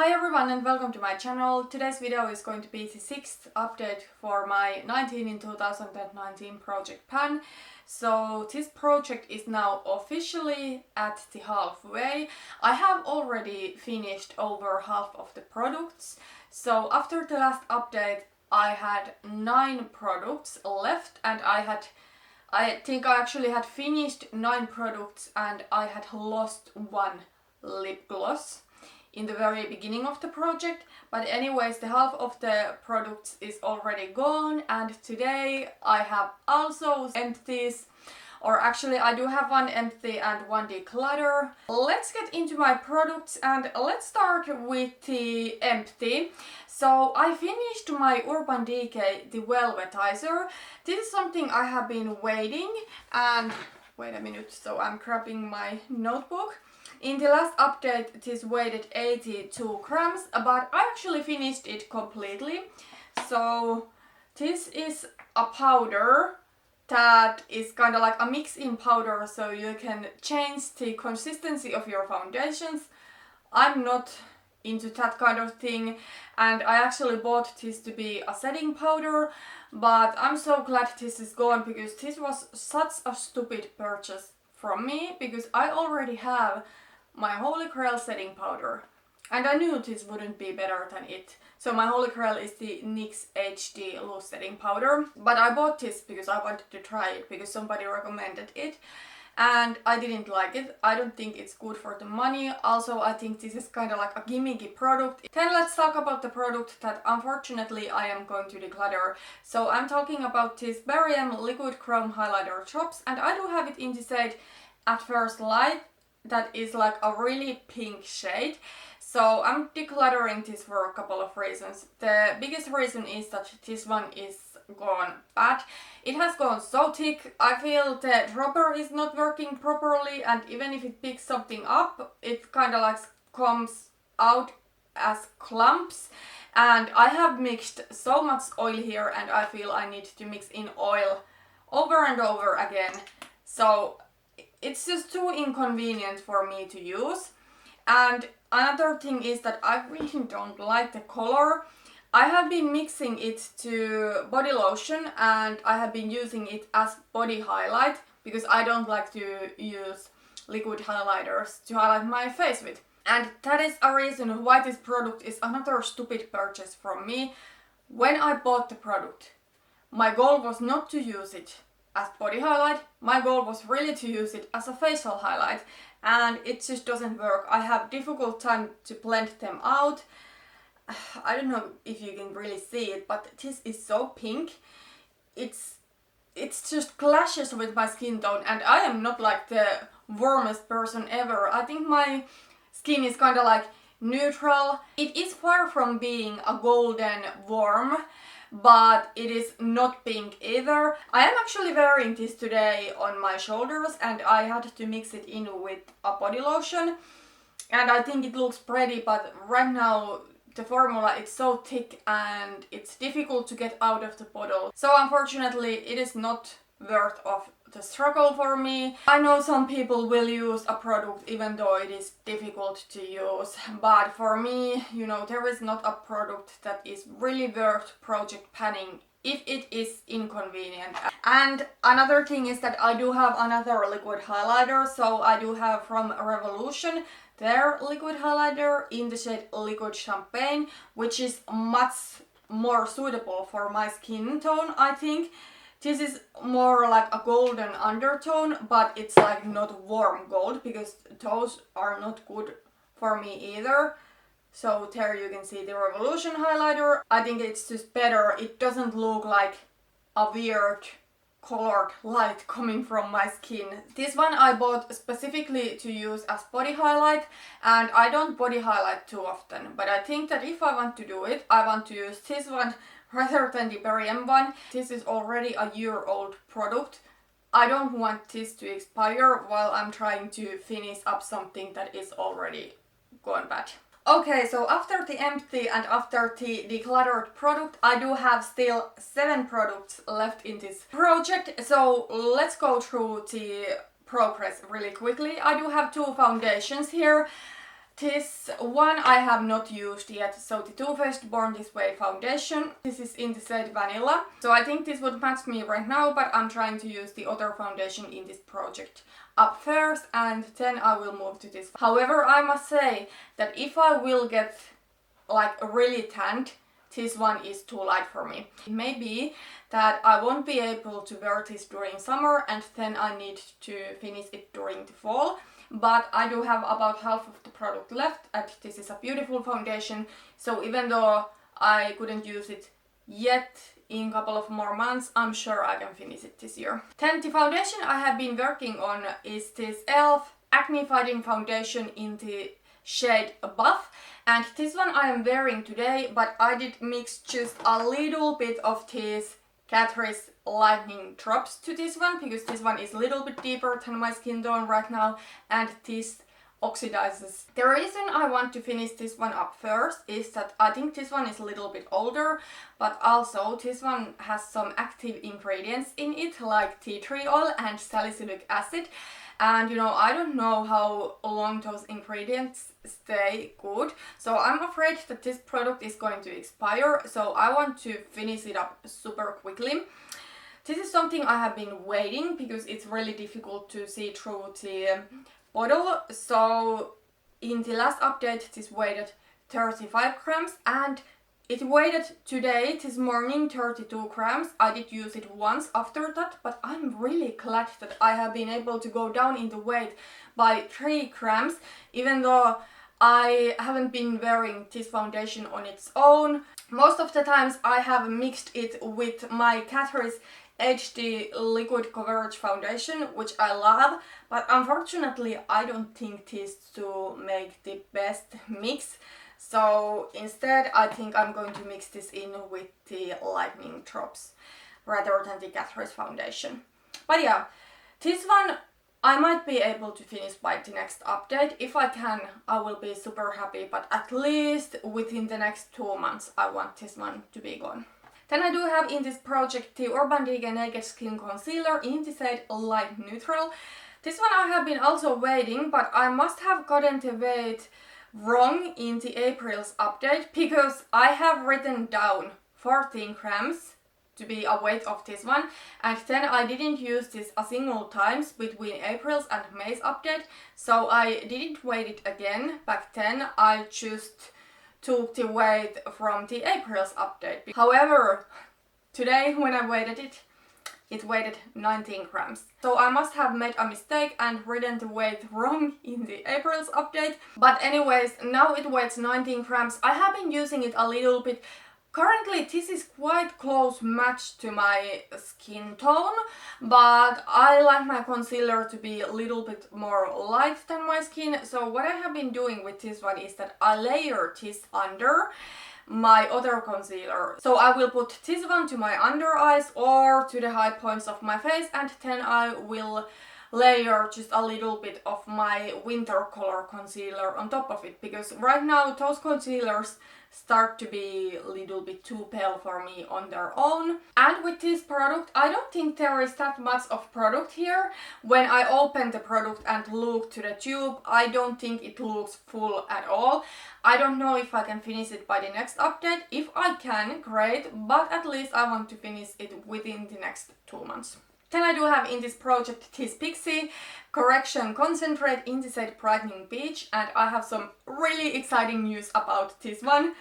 Hi everyone and welcome to my channel. Today's video is going to be the 6th update for my 19 in 2019 project pan. So this project is now officially at the halfway. I have already finished over half of the products. So after the last update I had 9 products left and I think I actually had finished 9 products and I had lost 1 lip gloss in the very beginning of the project, but anyways, the half of the products is already gone, and today I have also empties, or actually I do have 1 empty and 1 declutter. Let's get into my products and let's start with the empty. So I finished my Urban Decay the Velvetizer. This is something I have been waiting, and wait a minute, so I'm grabbing my notebook. In the last update this weighed 82 grams, but I actually finished it completely. So this is a powder that is kind of like a mix-in powder, so you can change the consistency of your foundations. I'm not into that kind of thing, and I actually bought this to be a setting powder, but I'm so glad this is gone because this was such a stupid purchase from me, because I already have my Holy Grail setting powder and I knew this wouldn't be better than it. So my Holy Grail is the NYX HD loose setting powder, but I bought this because I wanted to try it because somebody recommended it and I didn't like it. I don't think it's good for the money. Also, I think this is kind of like a gimmicky product. Then let's talk about the product that unfortunately I am going to declutter. So I'm talking about this Mary-Lou liquid chrome highlighter drops, and I do have it in the shade At First Light. That is like a really pink shade. So I'm decluttering this for a couple of reasons. The biggest reason is that this one is gone bad. It has gone so thick. I feel the dropper is not working properly, and even if it picks something up, it kind of like comes out as clumps. And I have mixed so much oil here and I feel I need to mix in oil over and over again. So it's just too inconvenient for me to use. And another thing is that I really don't like the color. I have been mixing it to body lotion and I have been using it as body highlight because I don't like to use liquid highlighters to highlight my face with. And that is a reason why this product is another stupid purchase from me. When I bought the product, my goal was not to use it as body highlight. My goal was really to use it as a facial highlight, and it just doesn't work. I have difficult time to blend them out. I don't know if you can really see it, but this is so pink. It's just clashes with my skin tone, and I am not like the warmest person ever. I think my skin is kind of like neutral. It is far from being a golden warm, but it is not pink either. I am actually wearing this today on my shoulders and I had to mix it in with a body lotion and I think it looks pretty, but right now the formula is so thick and it's difficult to get out of the bottle. So unfortunately it is not worth of the struggle for me. I know some people will use a product even though it is difficult to use, but for me, you know, there is not a product that is really worth project panning if it is inconvenient. And another thing is that I do have another liquid highlighter. So I do have from Revolution their liquid highlighter in the shade Liquid Champagne, which is much more suitable for my skin tone, I think. This is more like a golden undertone, but it's like not warm gold because those are not good for me either. So there you can see the Revolution highlighter. I think it's just better. It doesn't look like a weird colored light coming from my skin. This one I bought specifically to use as body highlight, and I don't body highlight too often, but I think that if I want to do it, I want to use this one rather than the Mary-Lou one. This is already a year-old product. I don't want this to expire while I'm trying to finish up something that is already gone bad. Okay, so after the empty and after the decluttered product, I do have still 7 products left in this project. So let's go through the progress really quickly. I do have 2 foundations here. This one I have not used yet, so the Too Faced Born This Way foundation. This is in the shade Vanilla. So I think this would match me right now, but I'm trying to use the other foundation in this project up first, and then I will move to this. However, I must say that if I will get like really tanned, this one is too light for me. It may be that I won't be able to wear this during summer, and then I need to finish it during the fall. But I do have about half of the product left, and this is a beautiful foundation, so even though I couldn't use it yet in a couple of more months, I'm sure I can finish it this year. Then the foundation I have been working on is this e.l.f. Acne Fighting Foundation in the shade Buff, and this one I am wearing today, but I did mix just a little bit of these Catrice lightning drops to this one, because this one is a little bit deeper than my skin tone right now, and this oxidizes. The reason I want to finish this one up first is that I think this one is a little bit older, but also this one has some active ingredients in it, like tea tree oil and salicylic acid. And you know, I don't know how long those ingredients stay good, so I'm afraid that this product is going to expire, so I want to finish it up super quickly. This is something I have been waiting, because it's really difficult to see through the bottle. So in the last update this weighed 35 grams, and it weighed today, this morning, 32 grams. I did use it once after that, but I'm really glad that I have been able to go down in the weight by 3 grams, even though I haven't been wearing this foundation on its own. Most of the times I have mixed it with my Catrice HD Liquid Coverage Foundation, which I love, but unfortunately I don't think these two make the best mix. So instead I think I'm going to mix this in with the lightning drops rather than the Catrice foundation. But yeah, this one I might be able to finish by the next update. If I can, I will be super happy, but at least within the next 2 months I want this one to be gone. Then I do have in this project the Urban Decay Naked Skin Concealer in the shade Light Neutral. This one I have been also waiting, but I must have gotten the weight wrong in the April's update, because I have written down 14 grams to be a weight of this one, and then I didn't use this a single times between April's and May's update, so I didn't weigh it again back then. I just took the weight from the April's update. However, today when I weighed it, it weighed 19 grams. So I must have made a mistake and written the weight wrong in the April's update. But anyways, now it weighs 19 grams. I have been using it a little bit. Currently this is quite close match to my skin tone, but I like my concealer to be a little bit more light than my skin. So what I have been doing with this one is that I layer this under my other concealer. So I will put this one to my under eyes or to the high points of my face, and then I will layer just a little bit of my winter color concealer on top of it, because right now those concealers start to be a little bit too pale for me on their own. And with this product, I don't think there is that much of product here. When I open the product and look to the tube, I don't think it looks full at all. I don't know if I can finish it by the next update. If I can, great, but at least I want to finish it within the next 2 months. Then I do have in this project this Pixi Correction Concentrate in the shade Brightening Peach, and I have some really exciting news about this one.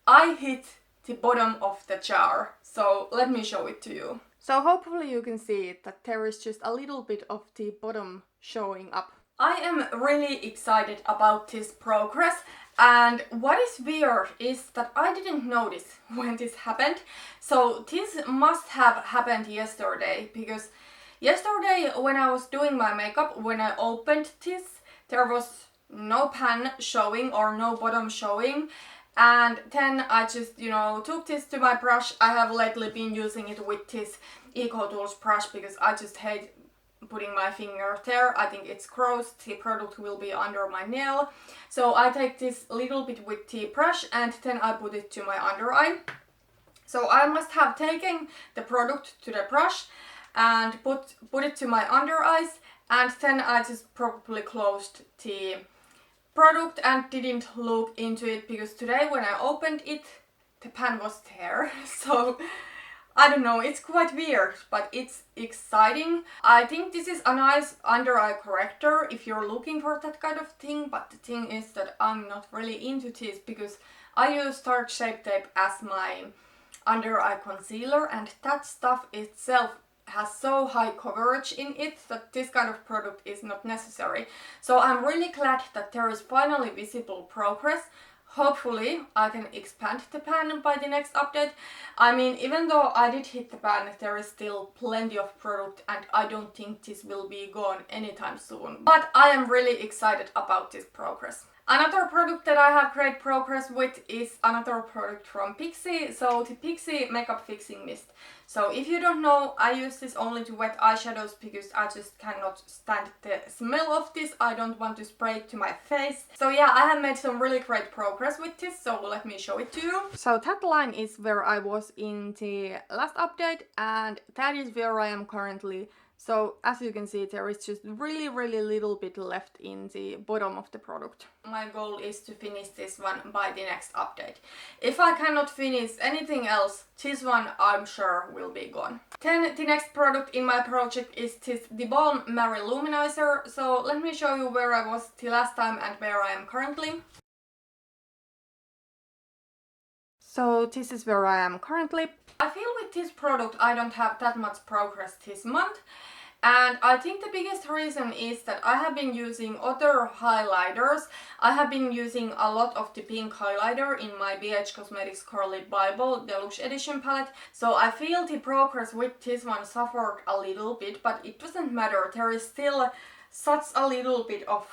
I hit the bottom of the jar, so let me show it to you. So hopefully you can see it, that there is just a little bit of the bottom showing up. I am really excited about this progress, and what is weird is that I didn't notice when this happened. So this must have happened yesterday, because yesterday when I was doing my makeup, when I opened this, there was no pan showing or no bottom showing. And then I just, you know, took this to my brush. I have lately been using it with this Eco Tools brush because I just hate putting my finger there. I think it's gross. The product will be under my nail. So I take this little bit with the brush and then I put it to my under eye. So I must have taken the product to the brush and put it to my under eyes, and then I just probably closed the product and didn't look into it because today when I opened it, the pan was there. So I don't know, it's quite weird, but it's exciting. I think this is a nice under eye corrector if you're looking for that kind of thing, but the thing is that I'm not really into this because I use Tarte Shape Tape as my under eye concealer, and that stuff itself has so high coverage in it that this kind of product is not necessary. So I'm really glad that there is finally visible progress. Hopefully I can expand the pan by the next update. I mean, even though I did hit the pan, there is still plenty of product and I don't think this will be gone anytime soon. But I am really excited about this progress. Another product that I have great progress with is another product from Pixi, so the Pixi Makeup Fixing Mist. So if you don't know, I use this only to wet eyeshadows because I just cannot stand the smell of this. I don't want to spray it to my face. So yeah, I have made some really great progress with this, so let me show it to you. So that line is where I was in the last update and that is where I am currently. So as you can see, there is just really little bit left in the bottom of the product. My goal is to finish this one by the next update. If I cannot finish anything else, this one I'm sure will be gone. Then the next product in my project is this theBalm Mary-Lou Manizer. So let me show you where I was the last time and where I am currently. So this is where I am currently. I feel with this product I don't have that much progress this month. And I think the biggest reason is that I have been using other highlighters. I have been using a lot of the pink highlighter in my BH Cosmetics Curly Bible Deluxe Edition palette. So I feel the progress with this one suffered a little bit, but it doesn't matter. There is still such a little bit of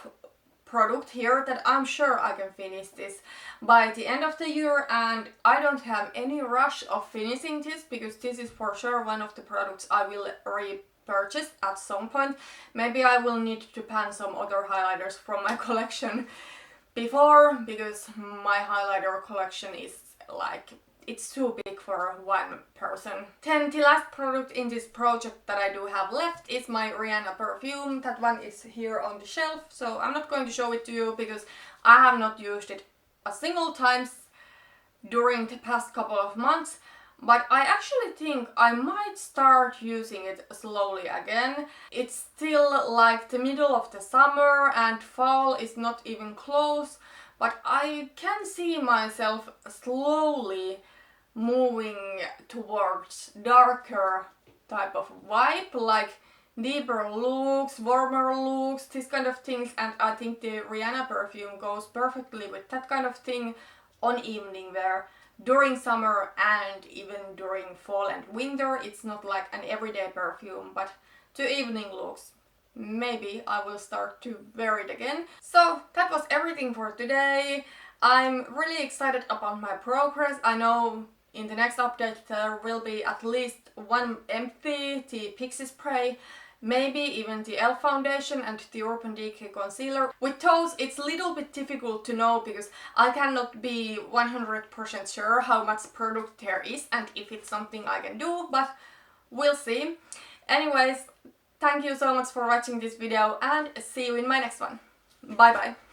product here that I'm sure I can finish this by the end of the year, and I don't have any rush of finishing this because this is for sure one of the products I will repurchase at some point. Maybe I will need to pan some other highlighters from my collection before because my highlighter collection is like, it's too big for one person. Then the last product in this project that I do have left is my Rihanna Perfume. That one is here on the shelf, so I'm not going to show it to you because I have not used it a single time during the past couple of months. But I actually think I might start using it slowly again. It's still like the middle of the summer and fall is not even close, but I can see myself slowly moving towards darker type of vibe, like deeper looks, warmer looks, this kind of things, and I think the Rihanna Perfume goes perfectly with that kind of thing on evening wear during summer and even during fall and winter. It's not like an everyday perfume, but to evening looks. Maybe I will start to wear it again. So that was everything for today. I'm really excited about my progress. I know in the next update there will be at least one empty, the Pixi spray, maybe even the e.l.f. foundation and the Urban Decay concealer. With those it's a little bit difficult to know because I cannot be 100% sure how much product there is and if it's something I can do, but we'll see. Anyways, thank you so much for watching this video and see you in my next one. Bye bye!